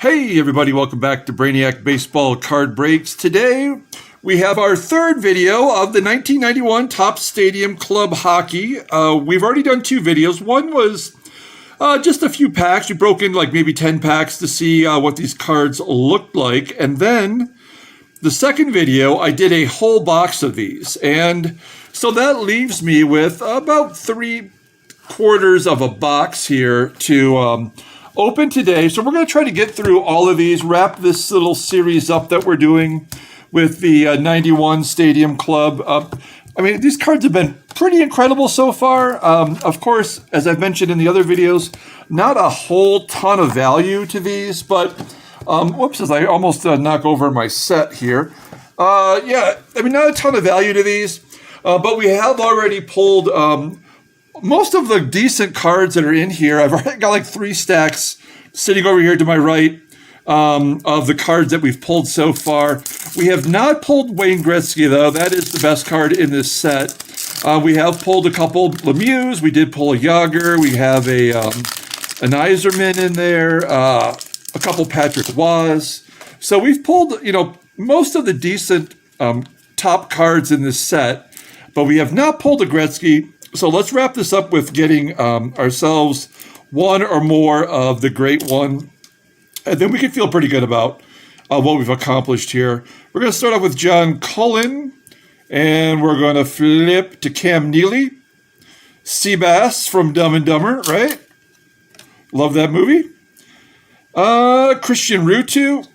Hey everybody, welcome back to Brainiac Baseball Card Breaks. Today we have our third video of the 1991 Topps Stadium Club Hockey. We've already done two videos. One was just a few packs. We broke in like maybe 10 packs to see what these cards looked like. And then the second video, I did a whole box of these. And so that leaves me with about 3/4 of a box here to open today. So we're going to try to get through all of these, wrap this little series up that we're doing with the 91 Stadium Club. I mean, these cards have been pretty incredible so far. Of course, as I've mentioned in the other videos, not a whole ton of value to these, but whoops, as I almost knock over my set here. Yeah, I mean, not a ton of value to these, but we have already pulled most of the decent cards that are in here. I've already got like 3 stacks sitting over here to my right of the cards that we've pulled so far. We have not pulled Wayne Gretzky, though. That is the best card in this set. We have pulled a couple Lemieux. We did pull a Yager. We have an Iserman in there, a couple Patrick Waz. So we've pulled, most of the decent top cards in this set, but we have not pulled a Gretzky. So let's wrap this up with getting ourselves one or more of the great one. And then we can feel pretty good about what we've accomplished here. We're going to start off with John Cullen. And we're going to flip to Cam Neely. Seabass from Dumb and Dumber, right? Love that movie. Christian Rutu.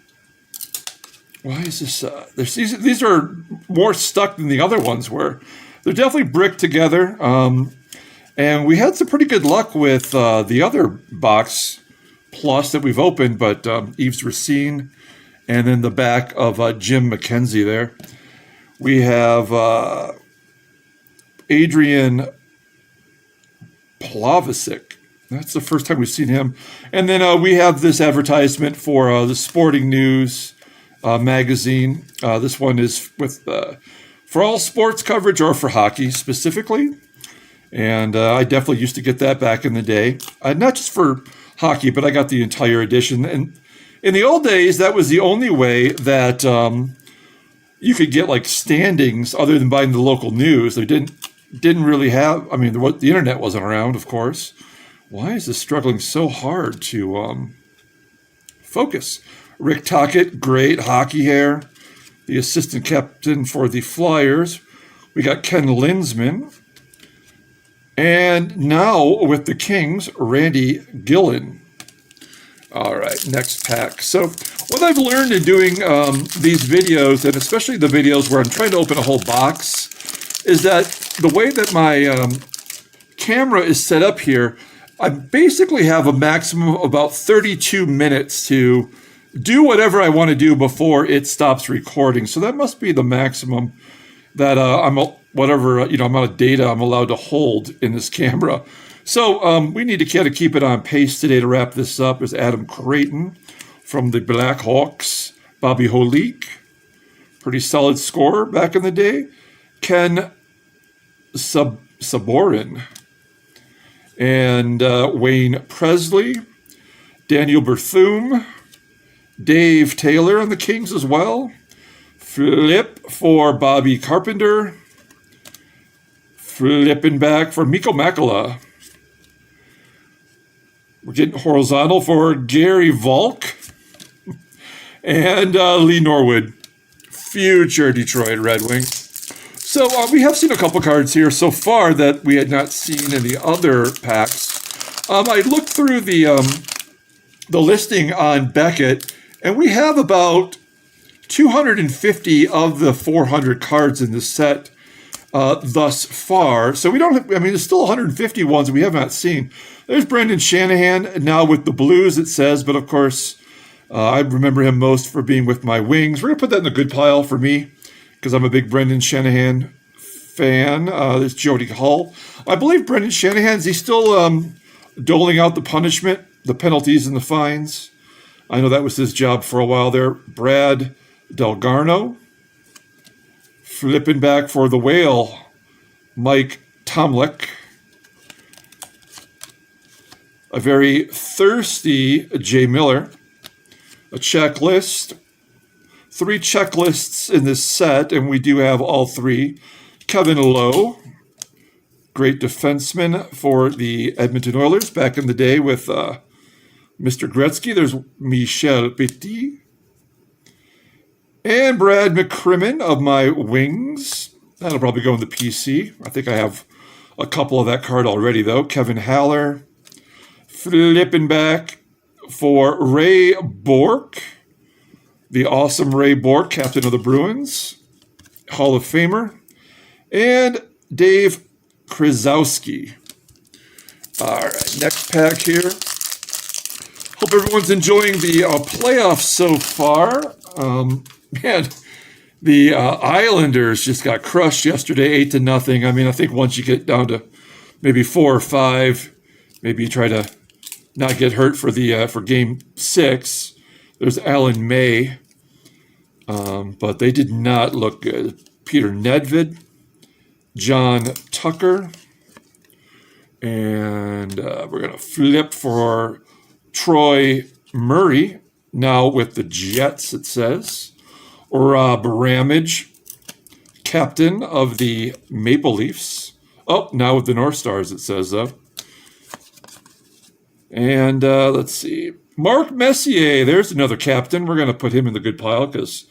Why is this? These are more stuck than the other ones were. They're definitely bricked together. And we had some pretty good luck with the other box plus that we've opened, but Yves Racine and then the back of Jim McKenzie there. We have Adrian Plavisic. That's the first time we've seen him. And then we have this advertisement for the Sporting News magazine. This one is with for all sports coverage or for hockey specifically. And I definitely used to get that back in the day. Not just for hockey, but I got the entire edition. And in the old days, that was the only way that you could get like standings other than buying the local news. They didn't really have, I mean, the internet wasn't around, of course. Why is this struggling so hard to focus? Rick Tocchet, great hockey hair. The assistant captain for the Flyers. We got Ken Linsman. And now with the Kings, Randy Gillen. All right, next pack. So what I've learned in doing these videos, and especially the videos where I'm trying to open a whole box, is that the way that my camera is set up here, I basically have a maximum of about 32 minutes to do whatever I want to do before it stops recording. So that must be the maximum that amount of data I'm allowed to hold in this camera. So we need to kind of keep it on pace today to wrap this up. There's Adam Creighton from the Blackhawks. Bobby Holik, pretty solid scorer back in the day. Ken Saborin. And Wayne Presley. Daniel Berthoum. Dave Taylor on the Kings as well. Flip for Bobby Carpenter. Flipping back for Mikko Makela. We're getting horizontal for Gary Volk. And Lee Norwood, future Detroit Red Wing. So we have seen a couple cards here so far that we had not seen in the other packs. I looked through the listing on Beckett, and we have about 250 of the 400 cards in the set thus far. So we don't have, I mean, there's still 150 ones we have not seen. There's Brendan Shanahan, now with the Blues, it says, but of course, I remember him most for being with my Wings. We're going to put that in the good pile for me, because I'm a big Brendan Shanahan fan. There's Jody Hull. I believe Brendan Shanahan's, he's still doling out the punishment, the penalties and the fines. I know that was his job for a while there. Brad Delgarno. Flipping back for the Whale, Mike Tomlick. A very thirsty Jay Miller. a checklist. 3 checklists in this set, and we do have all 3. Kevin Lowe, great defenseman for the Edmonton Oilers back in the day with Mr. Gretzky. There's Michel Petit. And Brad McCrimmon of my Wings. That'll probably go in the PC. I think I have a couple of that card already, though. Kevin Haller. Flipping back for Ray Bourque. The awesome Ray Bourque, captain of the Bruins. Hall of Famer. And Dave Krasowski. All right, next pack here. Hope everyone's enjoying the playoffs so far. Man, the Islanders just got crushed yesterday, 8-0. I mean, I think once you get down to maybe 4 or 5, maybe you try to not get hurt for the for Game 6. There's Alan May, but they did not look good. Peter Nedved, John Tucker, and we're going to flip for Troy Murray, now with the Jets, it says. Rob Ramage, captain of the Maple Leafs. Oh, now with the North Stars, it says, though. And let's see. Mark Messier, there's another captain. We're going to put him in the good pile because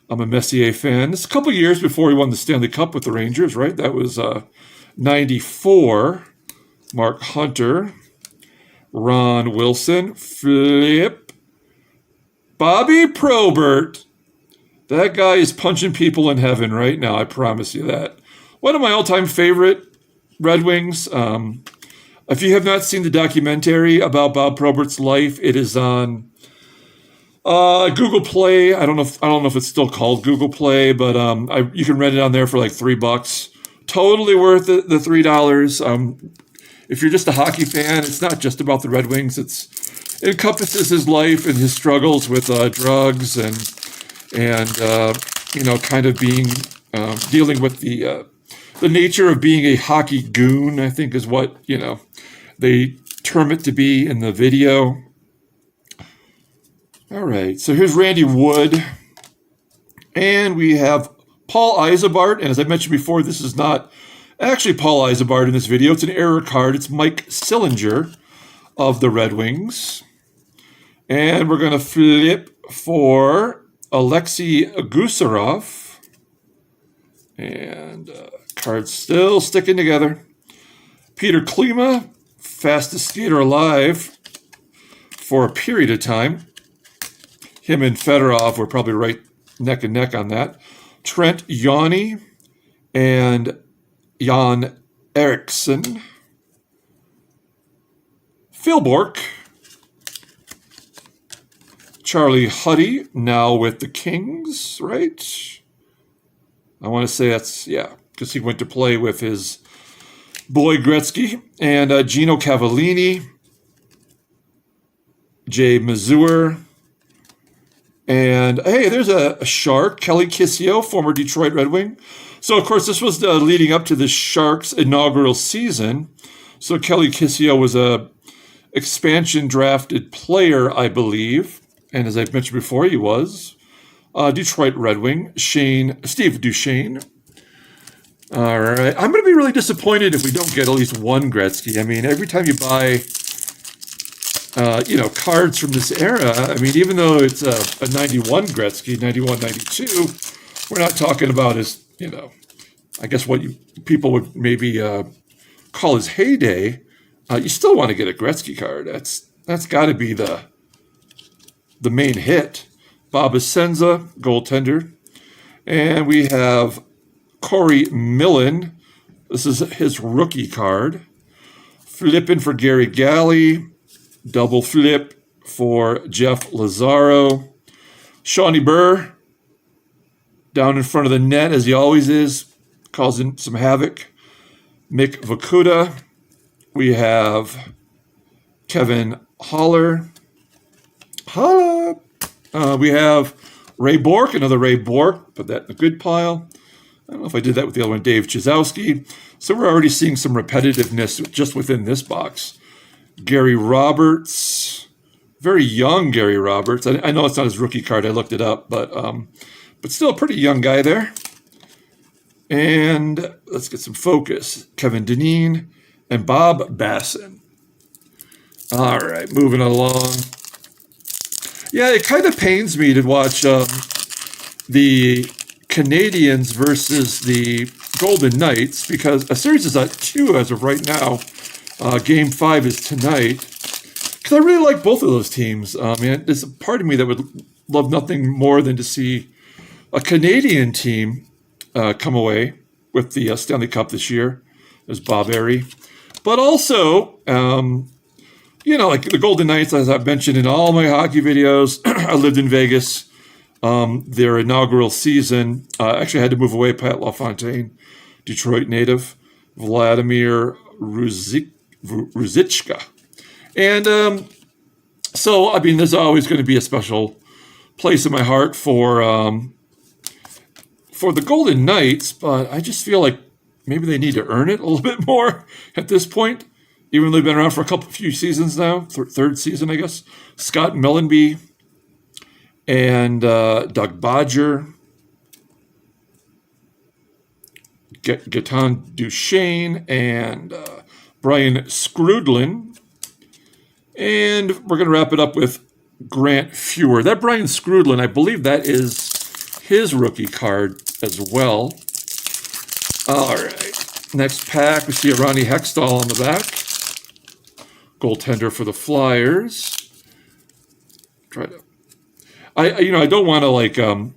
I'm a Messier fan. This is a couple years before he won the Stanley Cup with the Rangers, right? That was 94. Mark Hunter. Ron Wilson. Flip. Bobby Probert. That guy is punching people in heaven right now, I promise you that. One of my all-time favorite Red Wings. If you have not seen the documentary about Bob Probert's life, it is on Google Play. I don't know if it's still called Google Play, but you can rent it on there for like $3. Totally worth it, the $3. If you're just a hockey fan, it's not just about the Red Wings. It encompasses his life and his struggles with drugs and kind of being dealing with the nature of being a hockey goon, I think is what, they term it to be in the video. All right, so here's Randy Wood. And we have Paul Eisebart. And as I mentioned before, this is not actually Paul Eisebart in this video. It's an error card. It's Mike Sillinger of the Red Wings. And we're going to flip for Alexei Gusarov. And cards still sticking together. Peter Klima, fastest skater alive for a period of time. Him and Fedorov were probably right neck and neck on that. Trent Yanni and Jan Eriksson. Phil Bork. Charlie Huddy, now with the Kings, right? I want to say that's, because he went to play with his boy Gretzky. And Gino Cavallini, Jay Mazur. And, hey, there's a Shark, Kelly Kissio, former Detroit Red Wing. So, of course, this was leading up to the Sharks' inaugural season. So Kelly Kissio was a expansion drafted player, I believe. And as I've mentioned before, he was Detroit Red Wing, Steve Duchesne. All right. I'm going to be really disappointed if we don't get at least one Gretzky. I mean, every time you buy, cards from this era, I mean, even though it's a 91 Gretzky, 91, 92, we're not talking about his, I guess what people would maybe call his heyday. You still want to get a Gretzky card. That's got to be the main hit. Bob Essenza, goaltender. And we have Corey Millen. This is his rookie card. Flipping for Gary Galley. Double flip for Jeff Lazaro. Shawnee Burr, down in front of the net, as he always is, causing some havoc. Mick Vakuda. We have Kevin Haller. We have Ray Bourque, another Ray Bourque. Put that in the good pile. I don't know if I did that with the other one, Dave Chizowski. So we're already seeing some repetitiveness just within this box. Gary Roberts, very young Gary Roberts. I know it's not his rookie card. I looked it up, but still a pretty young guy there. And let's get some focus. Kevin Dineen and Bob Basson. All right, moving along. Yeah, it kind of pains me to watch the Canadiens versus the Golden Knights, because a series is at 2 as of right now. Game 5 is tonight. Because I really like both of those teams. There's a part of me that would love nothing more than to see a Canadian team come away with the Stanley Cup this year. There's Bob Airy. But also, like the Golden Knights, as I've mentioned in all my hockey videos, I lived in Vegas. Their inaugural season, actually I had to move away. Pat LaFontaine, Detroit native, Vladimir Ruzicka. And there's always going to be a special place in my heart for the Golden Knights, but I just feel like maybe they need to earn it a little bit more at this point, even though they've been around for a few seasons now, third season, I guess. Scott Mellenby and Doug Bodger, Gaetan Duchesne, and Brian Skrudlin. And we're going to wrap it up with Grant Fuhr. That Brian Skrudlin, I believe that is his rookie card as well. All right. Next pack, we see a Ronnie Hextall on the back. Goaltender for the Flyers. I don't want to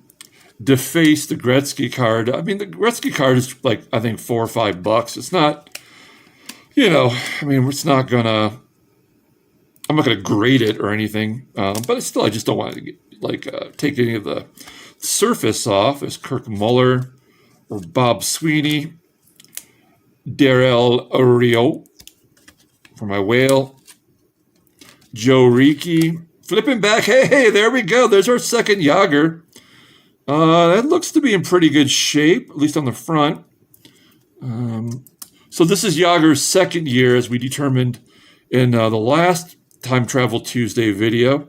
deface the Gretzky card. I mean, the Gretzky card is I think $4 or $5. It's not, it's not gonna. I'm not gonna grade it or anything, but still, I just don't want to take any of the surface off. As Kirk Muller or Bob Sweeney, Darrell Rio for my whale, Joe Ricci. Flipping back, hey, there we go. There's our second Yager. That looks to be in pretty good shape, at least on the front. So this is Yager's second year, as we determined in the last Time Travel Tuesday video.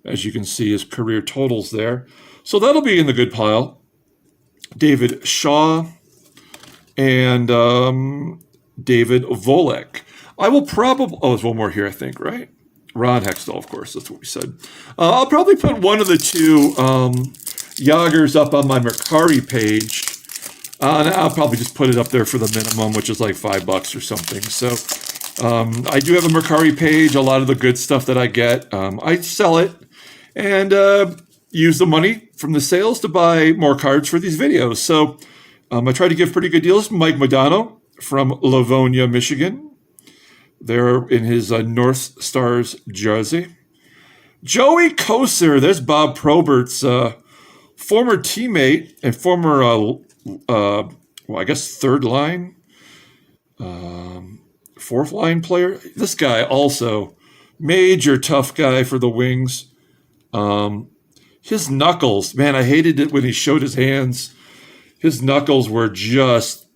As you can see, his career totals there. So that'll be in the good pile. David Shaw and David Volek. I will probably... Oh, there's one more here, I think, right? Ron Hextall, of course. That's what we said. I'll probably put one of the two Yagers up on my Mercari page. And I'll probably just put it up there for the minimum, which is like $5 or something. So I do have a Mercari page. A lot of the good stuff that I get, I sell it and use the money from the sales to buy more cards for these videos. So I try to give pretty good deals. Mike Modano from Livonia, Michigan. There in his North Stars jersey. Joey Kocur, there's Bob Probert's former teammate and former, third line, fourth line player. This guy also, major tough guy for the Wings. His knuckles, man, I hated it when he showed his hands. His knuckles were just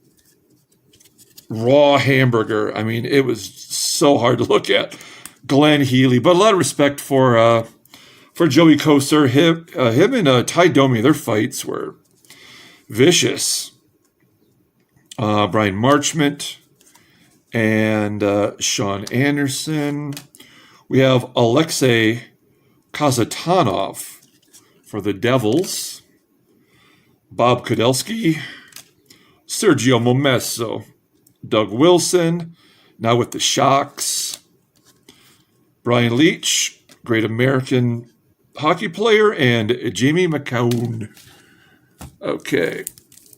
raw hamburger. I mean, it was so hard to look at. Glenn Healy, but a lot of respect for Joey Kocur. Him and Ty Domi, their fights were vicious. Brian Marchment and Sean Anderson. We have Alexei Kazatanov for the Devils. Bob Kudelski, Sergio Momesso, Doug Wilson, now with the Shocks. Brian Leach, great American hockey player, and Jamie McCown. Okay,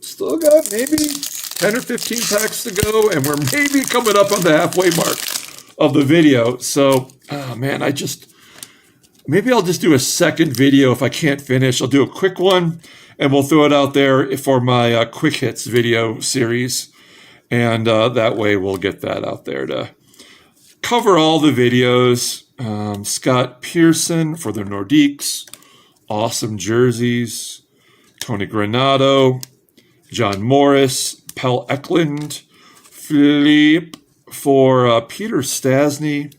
still got maybe 10 or 15 packs to go, and we're maybe coming up on the halfway mark of the video. So, maybe I'll just do a second video if I can't finish. I'll do a quick one, and we'll throw it out there for my quick hits video series. And that way we'll get that out there to cover all the videos. Scott Pearson for the Nordiques. Awesome jerseys. Tony Granato. John Morris. Pell Eklund. Philippe for Peter Stasny.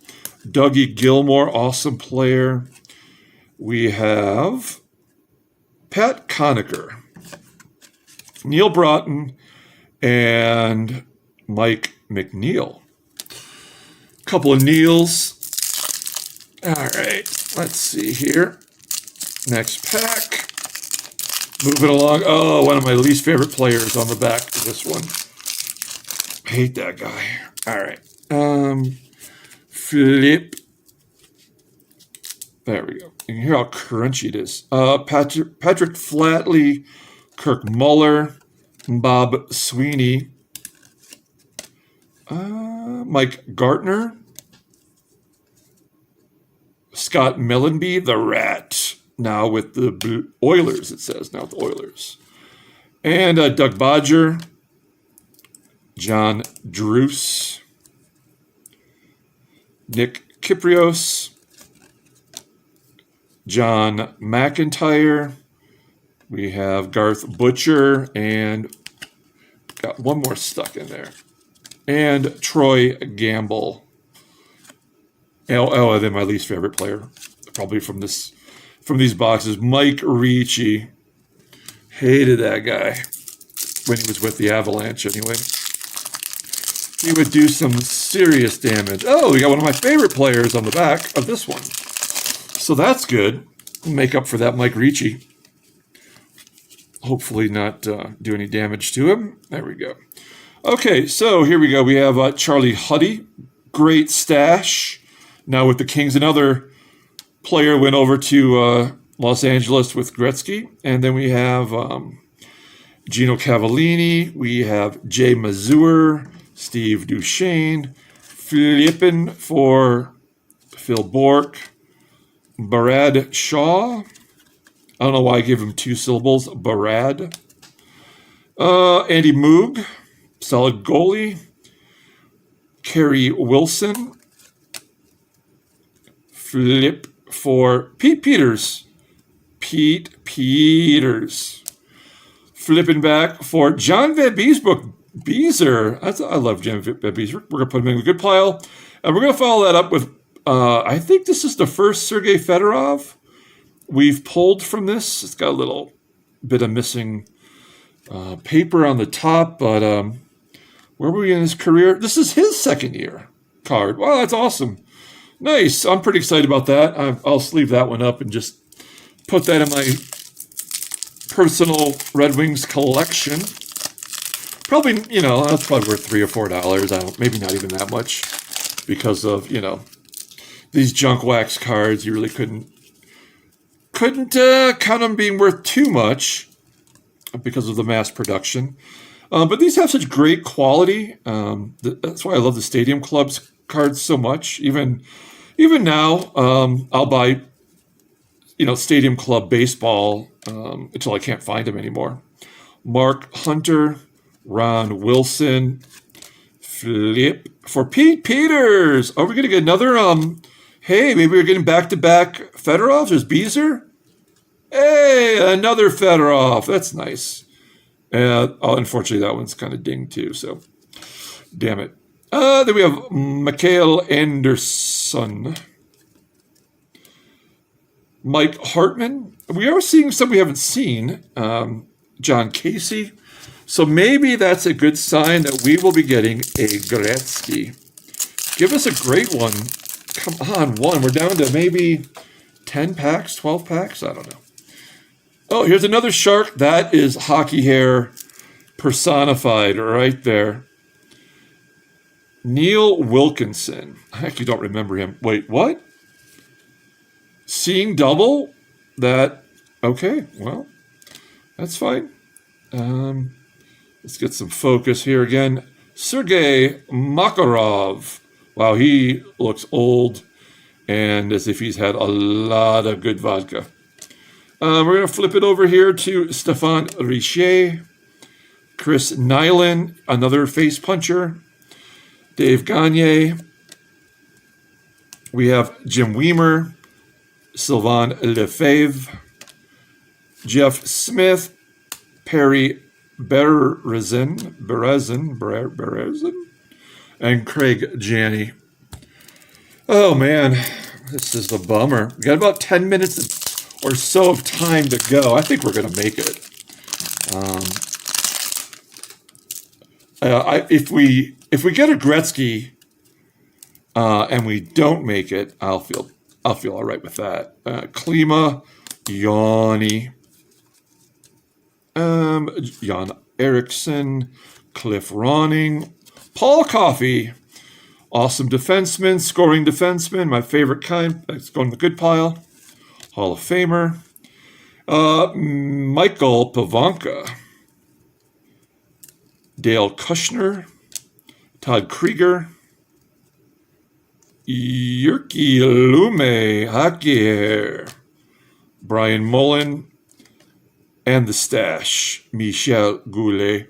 Dougie Gilmore, awesome player. We have Pat Conacher, Neil Broughton, and Mike McNeil. Couple of Neils. All right, let's see here. Next pack. Moving along. Oh, one of my least favorite players on the back of this one. Hate that guy. All right. Flip. There we go. You can hear how crunchy it is. Patrick Flatley, Kirk Muller, Bob Sweeney, Mike Gartner, Scott Millenby, the Rat, now with the Oilers, it says, now with the Oilers. And Doug Bodger, John Druce, Nick Kyprios, John McIntyre. We have Garth Butcher, and got one more stuck in there. And Troy Gamble. Oh, and then my least favorite player, probably from these boxes, Mike Ricci. Hated that guy when he was with the Avalanche anyway. He would do some serious damage. Oh, we got one of my favorite players on the back of this one. So that's good. Make up for that Mike Ricci. Hopefully not do any damage to him. There we go. Okay, so here we go. We have Charlie Huddy. Great stash. Now with the Kings, another player went over to Los Angeles with Gretzky. And then we have Gino Cavallini. We have Jay Mazur, Steve Duchesne, flipping for Phil Bourque, Barad Shaw. I don't know why I gave him 2 syllables. Barad. Andy Moog, solid goalie. Kerry Wilson. Flip for Pete Peters. Pete Peters. Flipping back for John Van Beesbrook. Beezer. I love John Van Beezer. We're going to put him in a good pile. And we're going to follow that up with, I think this is the first Sergei Fedorov we've pulled from this. It's got a little bit of missing paper on the top, but where were we in his career? This is his second year card. Wow, that's awesome. Nice. I'm pretty excited about that. I'll sleeve that one up and just put that in my personal Red Wings collection. Probably, that's probably worth $3 or $4. Maybe not even that much because of, these junk wax cards. You really couldn't count them being worth too much because of the mass production. But these have such great quality. That's why I love the Stadium Club's cards so much. Even now, I'll buy, Stadium Club baseball until I can't find them anymore. Mark Hunter, Ron Wilson, flip for Pete Peters. Are we going to get another? Hey, maybe we're getting back-to-back Fedorovs. There's Beezer. Hey, another Fedorov. That's nice. Unfortunately, that one's kind of dinged too, so damn it. Then we have Mikael Anderson. Mike Hartman. We are seeing some we haven't seen. John Casey. So maybe that's a good sign that we will be getting a Gretzky. Give us a great one. Come on, one. We're down to maybe 10 packs, 12 packs. I don't know. Oh, here's another shark. That is hockey hair personified right there. Neil Wilkinson. I actually don't remember him. Wait, what? Seeing double? Okay, well, that's fine. Let's get some focus here again. Sergei Makarov. Wow, he looks old and as if he's had a lot of good vodka. We're going to flip it over here to Stefan Richer, Chris Nyland, another face puncher, Dave Gagne. We have Jim Weimer, Sylvain Lefebvre, Jeff Smith, Perry Berezin, and Craig Janney. Oh man, this is a bummer. We got about 10 minutes or so of time to go. I think we're going to make it. If we get a Gretzky and we don't make it, I'll feel all right with that. Klima, Yanni, Jan Eriksson, Cliff Ronning, Paul Coffey, awesome defenseman, scoring defenseman, my favorite kind. That's going in the good pile. Hall of Famer. Michael Pavanka, Dale Kushner, Todd Krieger, Jyrki Lume, hockey hair, Brian Mullen, and the stash, Michel Goulet.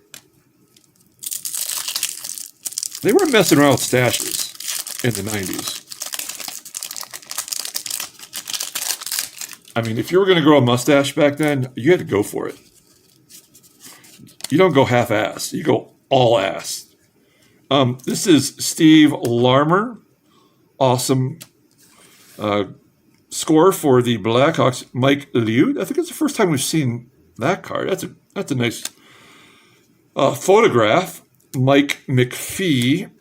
They weren't messing around with stashes in the 90s. I mean, if you were going to grow a mustache back then, you had to go for it. You don't go half-ass. You go all-ass. This is Steve Larmer. Awesome score for the Blackhawks. Mike Liu. I think it's the first time we've seen that card. That's a nice photograph. Mike McPhee.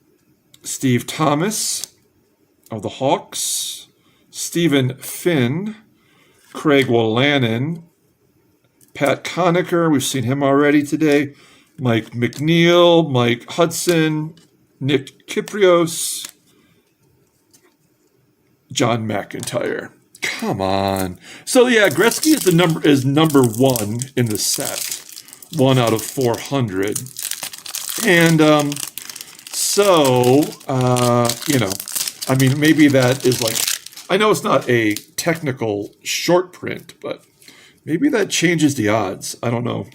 Steve Thomas of the Hawks. Stephen Finn. Craig Wolanin, Pat Conacher, we've seen him already today, Mike McNeil, Mike Hudson, Nick Kyprios, John McIntyre. Come on. So yeah, Gretzky is number one in the set, 1 out of 400, and I mean, maybe that is like, I know it's not a technical short print, but maybe that changes the odds. I don't know.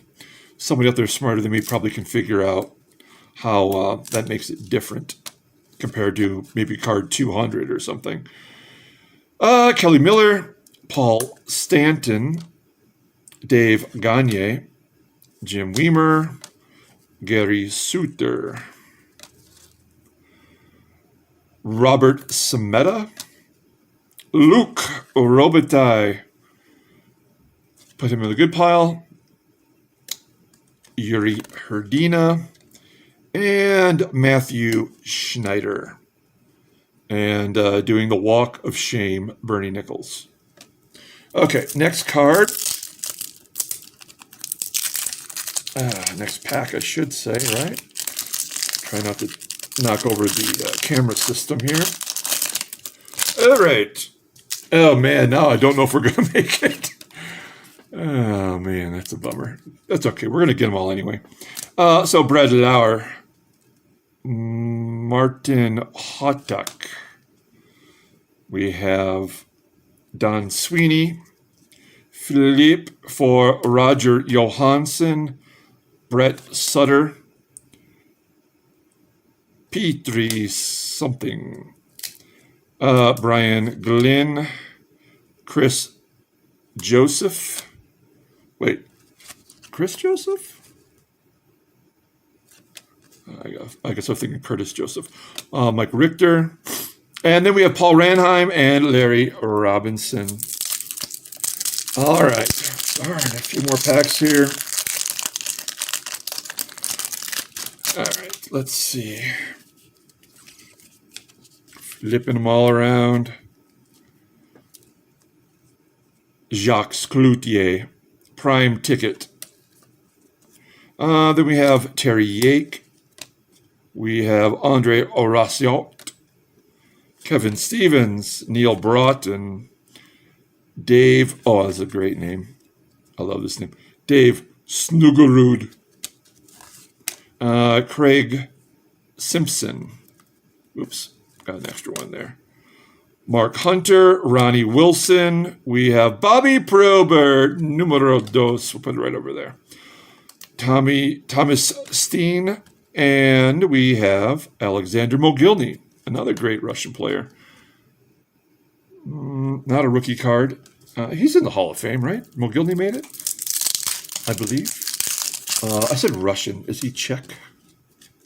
Somebody out there smarter than me probably can figure out how that makes it different compared to maybe card 200 or something. Kelly Miller, Paul Stanton, Dave Gagne, Jim Weimer, Gary Suter, Robert Semeta, Luke Robitaille, put him in the good pile. Yuri Herdina and Matthew Schneider. And doing the walk of shame, Bernie Nichols. Okay, next card. Next pack, I should say, right? Try not to knock over the camera system here. All right. Oh, man, now I don't know if we're going to make it. Oh, man, that's a bummer. That's okay. We're going to get them all anyway. So Brad Lauer, Martin Hotak. We have Don Sweeney, Philippe for Roger Johansson, Brett Sutter, Petri something, Brian Glynn, Chris Joseph. Wait, Chris Joseph? I guess I'm thinking Curtis Joseph. Mike Richter. And then we have Paul Ranheim and Larry Robinson. All right, a few more packs here. All right, let's see. Flipping them all around. Jacques Cloutier, prime ticket. Then we have Terry Yake. We have Andre Horaciot, Kevin Stevens, Neil Broughton, Dave, oh, that's a great name. I love this name. Dave Snuggerud, Craig Simpson. Oops, got an extra one there. Mark Hunter, Ronnie Wilson. We have Bobby Probert, numero dos. We'll put it right over there. Thomas Steen. And we have Alexander Mogilny, another great Russian player. Not a rookie card. He's in the Hall of Fame, right? Mogilny made it, I believe. I said Russian. Is he Czech?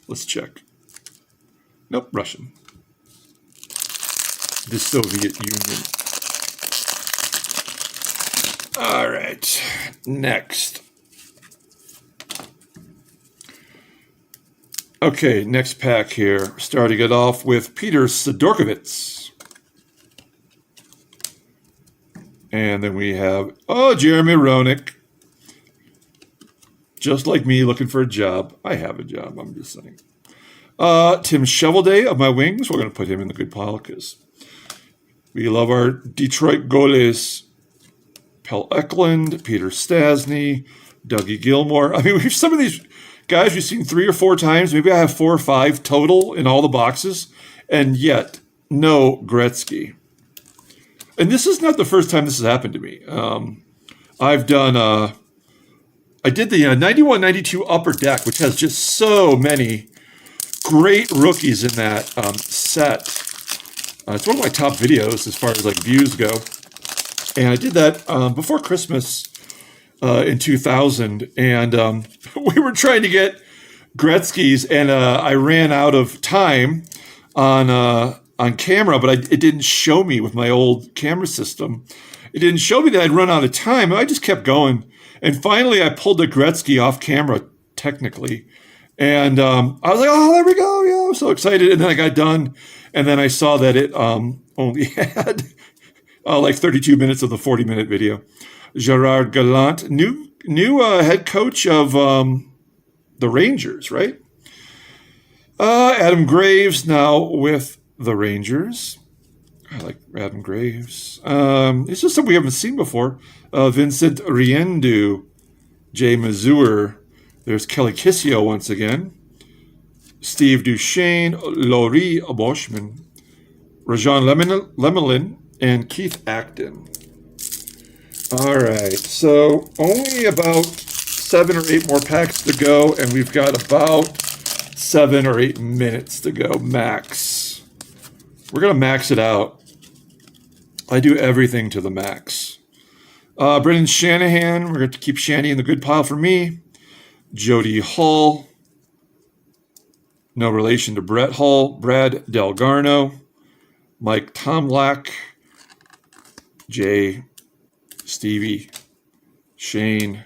Let's check. Nope, Russian. the Soviet Union. All right, next. Okay, next pack here. Starting it off with Peter Sidorkovitz. And then we have, Jeremy Roenick. Just like me, looking for a job. I have a job, I'm just saying. Tim Shovelday of my Wings. We're going to put him in the good pile because we love our Detroit goalies. Pell Eklund, Peter Stastny, Dougie Gilmore. I mean, we've some of these guys we've seen 3 or 4 times. Maybe I have 4 or 5 total in all the boxes. And yet, no Gretzky. And this is not the first time this has happened to me. I've done, I did the 91-92 Upper Deck, which has just so many great rookies in that set. It's one of my top videos as far as like views go. And I did that before Christmas in 2000. And we were trying to get Gretzky's, and I ran out of time on camera, but it didn't show me with my old camera system. It didn't show me that I'd run out of time. I just kept going. And finally, I pulled the Gretzky off camera, technically. And I was like, oh, there we go. Yeah, I was so excited. And then I got done. And then I saw that it only had like 32 minutes of the 40-minute video. Gerard Gallant, new head coach of the Rangers, right? Adam Graves now with the Rangers. I like Adam Graves. It's just something we haven't seen before. Vincent Riendu, Jay Mazur. There's Kelly Kissio once again. Steve Duchesne, Laurie Boschman, Rajan Lemelin, and Keith Acton. All right, so only about 7 or 8 more packs to go, and we've got about 7 or 8 minutes to go, max. We're going to max it out. I do everything to the max. Brendan Shanahan, we're going to keep Shanny in the good pile for me. Jody Hull, no relation to Brett Hull. Brad Delgarno, Mike Tomlak, Jay, Stevie, Shane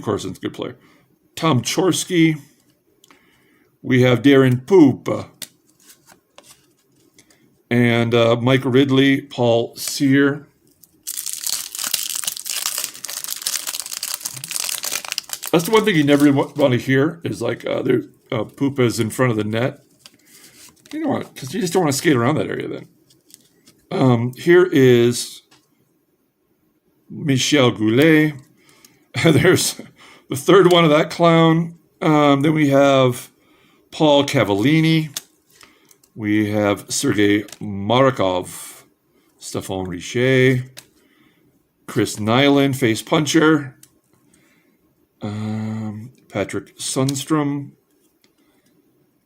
Corson's a good player. Tom Chorsky. We have Darren Poop. And Mike Ridley, Paul Sear. That's the one thing you never want to hear is like Poop is in front of the net. You don't want, because you just don't want to skate around that area then. Here is Michel Goulet. There's the third one of that clown. Then we have Paul Cavallini. We have Sergei Marakov, Stephane Richer, Chris Nyland, Face Puncher, Patrick Sundstrom,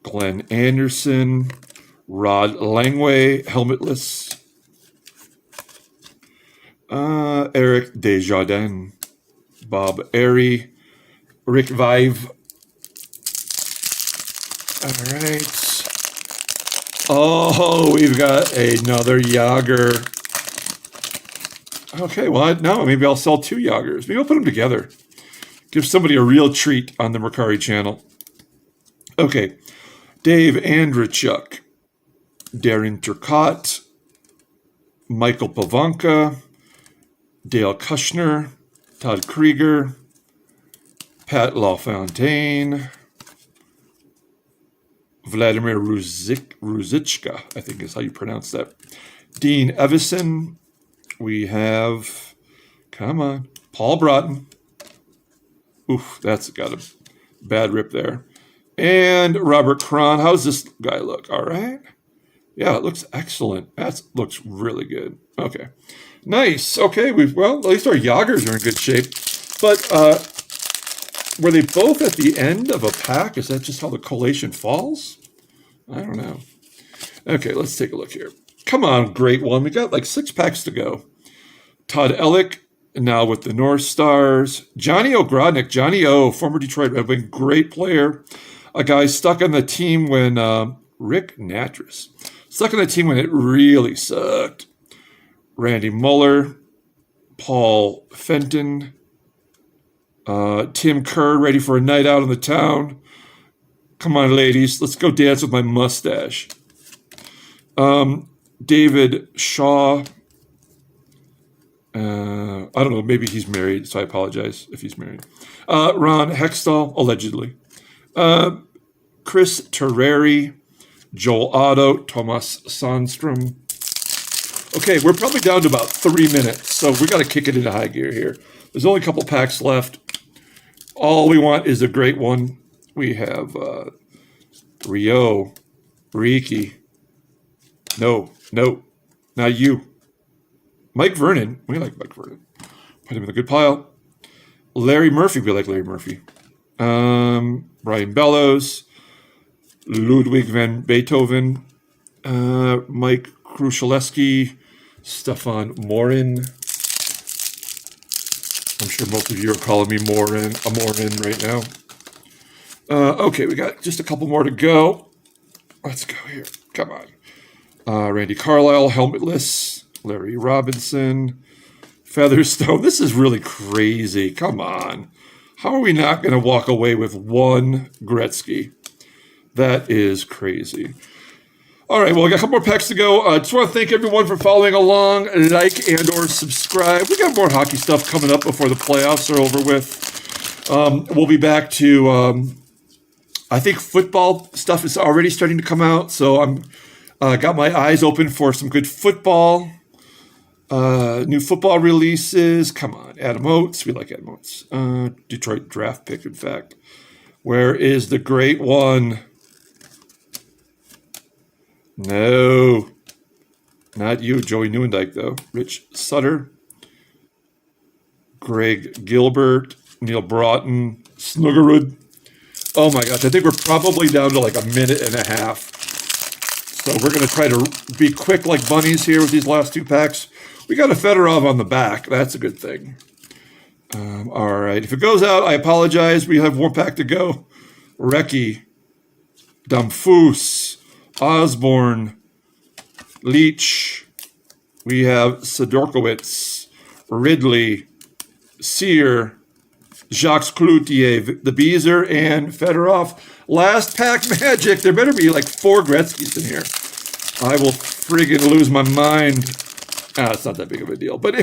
Glenn Anderson, Rod Langway, Helmetless, Eric Desjardins, Bob Airy, Rick Vive. All right. Oh, we've got another Yager. Okay, well, now maybe I'll sell 2 Yagers. Maybe I'll put them together. Give somebody a real treat on the Mercari channel. Okay, Dave Andrechuk, Darren Turcotte, Michael Pavanka, Dale Kushner, Todd Krieger, Pat LaFontaine, Vladimir Ruzichka, I think is how you pronounce that. Dean Evison. We have, come on, Paul Broughton. Oof, that's got a bad rip there. And Robert Cron. How does this guy look? All right. Yeah, it looks excellent. That looks really good. Okay. Nice. Okay, well, at least our Yagers are in good shape. But were they both at the end of a pack? Is that just how the collation falls? I don't know. Okay, let's take a look here. Come on, great one. We got like 6 packs to go. Todd Ellick, now with the North Stars. Johnny Ogrodnik, Johnny O, former Detroit Red Wing, great player. A guy stuck on the team when Rick Natras. Stuck on that team when it really sucked. Randy Muller, Paul Fenton, Tim Kerr, ready for a night out in the town. Come on, ladies, let's go dance with my mustache. David Shaw. I don't know, maybe he's married, so I apologize if he's married. Ron Hextall, allegedly. Chris Terreri, Joel Otto, Thomas Sandstrom. Okay, we're probably down to about 3 minutes, so we got to kick it into high gear here. There's only a couple packs left. All we want is a great one. We have Rio, Ricky. No, not you. Mike Vernon. We like Mike Vernon. Put him in a good pile. Larry Murphy. We like Larry Murphy. Brian Bellows. Ludwig van Beethoven. Mike Krushelewski. Stefan Morin. I'm sure most of you are calling me Morin right now. Okay, we got just a couple more to go. Let's go here. Come on. Randy Carlisle, helmetless. Larry Robinson. Featherstone. This is really crazy. Come on. How are we not going to walk away with one Gretzky? That is crazy. All right, well, I got a couple more packs to go. I just want to thank everyone for following along. Like and or subscribe. We got more hockey stuff coming up before the playoffs are over with. We'll be back to, I think football stuff is already starting to come out. So I'm got my eyes open for some good football. New football releases. Come on, Adam Oates. We like Adam Oates. Detroit draft pick, in fact. Where is the great one? No, not you, Joey Newendike, though. Rich Sutter, Greg Gilbert, Neil Broughton, Snuggerud. Oh my gosh, I think we're probably down to like a minute and a half. So we're going to try to be quick like bunnies here with these last two packs. We got a Fedorov on the back. That's a good thing. All right, if it goes out, I apologize. We have one pack to go. Recchi, Damphus, Osborne, Leach, we have Sidorkowitz, Ridley, Sear, Jacques Cloutier, the Beezer, and Fedorov. Last pack magic. There better be like 4 Gretzky's in here. I will friggin' lose my mind. It's not that big of a deal, but